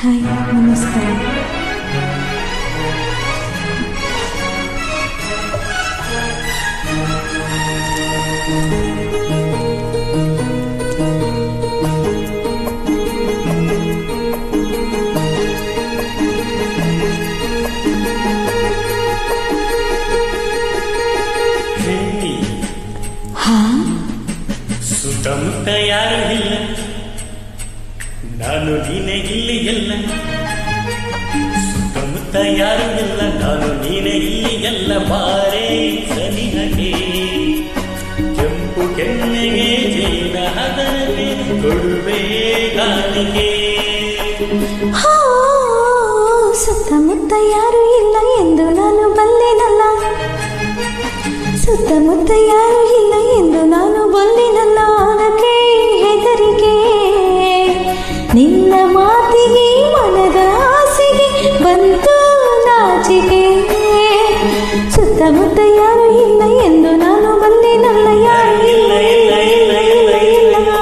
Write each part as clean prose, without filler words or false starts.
Hi, ನಮಸ್ಕಾರ. ಸುತ್ತಮುತ್ತ ಯಾರು ಇಲ್ಲ, ನಾನು ನೀನೇ ಇಲ್ಲಿ ಎಲ್ಲ. ಸುತ್ತಮುತ್ತ ಯಾರು ಇಲ್ಲ, ನಾನು ನೀನೇ ಇಲ್ಲಿ ಎಲ್ಲ. ಬಾರೇ ಸನಿಹಗೆ ಕೆಂಪು ಕೆನ್ನೆಗೆ ಜೇನ ಹದರಗೆ ಕೊಡುವೆ ಗಾಳಿಗೆ. ಸುತ್ತಮುತ್ತ ಯಾರು ಇಲ್ಲ ಎಂದು ನಾನು ಬಲ್ಲೆನಲ್ಲ. ಸುತ್ತಮುತ್ತ ಯಾರು ಇಲ್ಲ ಎಂದು ನಾನು ಬಲ್ಲೆನಲ್ಲ. ಅದಕ್ಕೆ ಹೆದರಿಕೆ, ನಿನ್ನ ಮಾತಿಗೆ ಮನದ ಆಸೆಗೆ ಬಂತು ನಾಚಿಕೆ. ಸುತ್ತಮುತ್ತ ಯಾರು ಇಲ್ಲ ಎಂದು ನಾನು ಬಲ್ಲೆನಲ್ಲ. ಯಾರು ಇಲ್ಲ ಇಲ್ಲ ಇಲ್ಲ ಇಲ್ಲ ಇಲ್ಲ.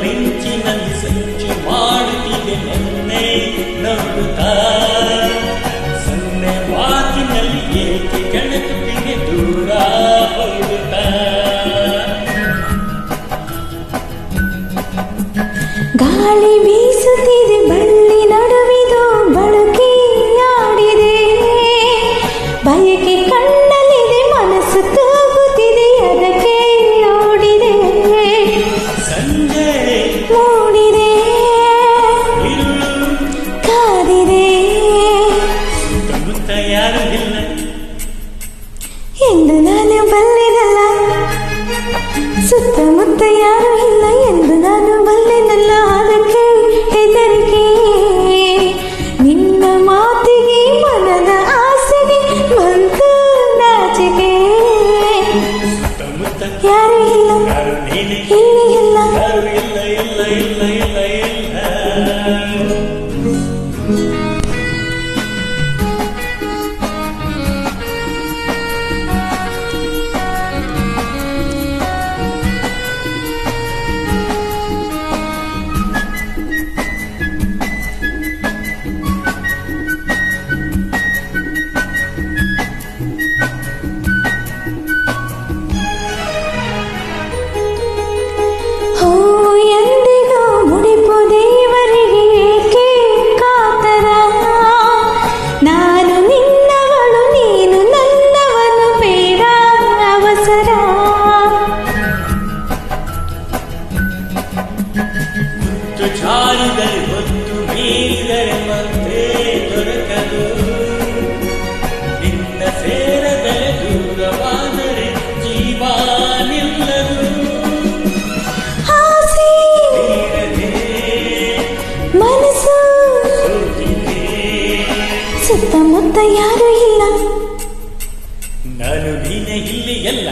ಮಿಂಚಿನಲ್ಲಿ ಸಂಚು ಮಾಡುತ್ತಿದೆ ನನ್ನೇ ನೋಡುತ್ತಾ. ಸನ್ನೆ ಮಾತಿನಲ್ಲಿ ಏಕೆ ಕೆಣಕುತ್ತಿದೆ ದೂರ ಹೋಗುತ್ತಾ. ಗಾಳಿ ಬೀಸುತ್ತಿದೆ, ಬಳ್ಳಿ ನಡುವಿದು ಬಳುಕಿ ಆಡಿದೆ. ಬಯಕೆ ಕಣ್ಣಲ್ಲಿದೆ, ಮನಸ್ಸು ತೂಗುತ್ತಿದೆ, ಅದಕ್ಕೆ ಓಡಿದೆ. ಸಂಜೆ ಮೂಡಿದೆ, ಕಾದಿದೆ. ಸುತ್ತಮುತ್ತ ಯಾರು ಇಲ್ಲ ಎಂದು ನಾನು ಬಲ್ಲೆನಲ್ಲ. ಸುತ್ತಮುತ್ತ ಯಾರು ಇಲ್ಲ ಎಂದು ನಾನು ಬಲ್ಲೆನಲ್ಲ. ಅದಕ್ಕೆ ಹೆದರಿಕೆ, ನಿನ್ನ ಮಾತಿಗೆ ಮನದ ಆಸೆಗೆ ಬಂತು ನಾಚಿಕೆ. ಸುತ್ತಮುತ್ತ ಯಾರು ಇಲ್ಲ, ಯಾರು ನೀನೆ ಇಲ್ಲಿ ಇಲ್ಲ. ಯಾರು ಇಲ್ಲ ಇಲ್ಲ ಇಲ್ಲ ಇಲ್ಲ ಇಲ್ಲ. ಎಂದಿಗೂ ಮುಡಿಪು ದೇವರಿಗೆ ಏಕೆ ಕಾತರ. ನಾನು ನಿನ್ನವಳು, ನೀನು ನನ್ನವನು, ಬೇಡ ಅವಸರ. ಹೊತ್ತು ಜಾರಿದರೆ ಹೊತ್ತು ಮೀರಿದರೆ ಮತ್ತೆ ದೊರಕದು. ನಿನ್ನ ಸೇರದರೆ ದೂರವಾದರೆ ಜೀವ ನಿಲ್ಲದು. ಆಸೆ ಮನಸ್ಸು ಸುತ್ತಮುತ್ತ ಯಾರು ಇಲ್ಲ. ನಾನು ನೀನೆ ಇಲ್ಲಿ ಎಲ್ಲ.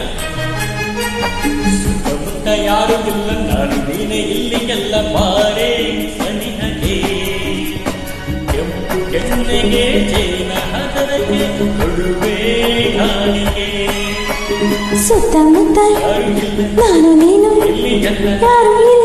ಸುತ್ತಮುತ್ತ ಯಾರು ಇಲ್ಲ, ನಾನು ನೀನೆ ಇಲ್ಲಿ ಎಲ್ಲ. ಬಾರೇ ಸನಿಹಗೆ ಕೆಂಪು ಕೆನ್ನೆಗೆ ಜೇನ ಹದರಗೆ ಕೊಡುವೆ ಗಾಳಿಗೆ. ಸುತ್ತಮುತ್ತ ಯಾರು ಇಲ್ಲ ನಾನು ನೀನು ಇಲ್ಲಿ ಎಲ್ಲ. ಯಾರು ಇಲ್ಲ.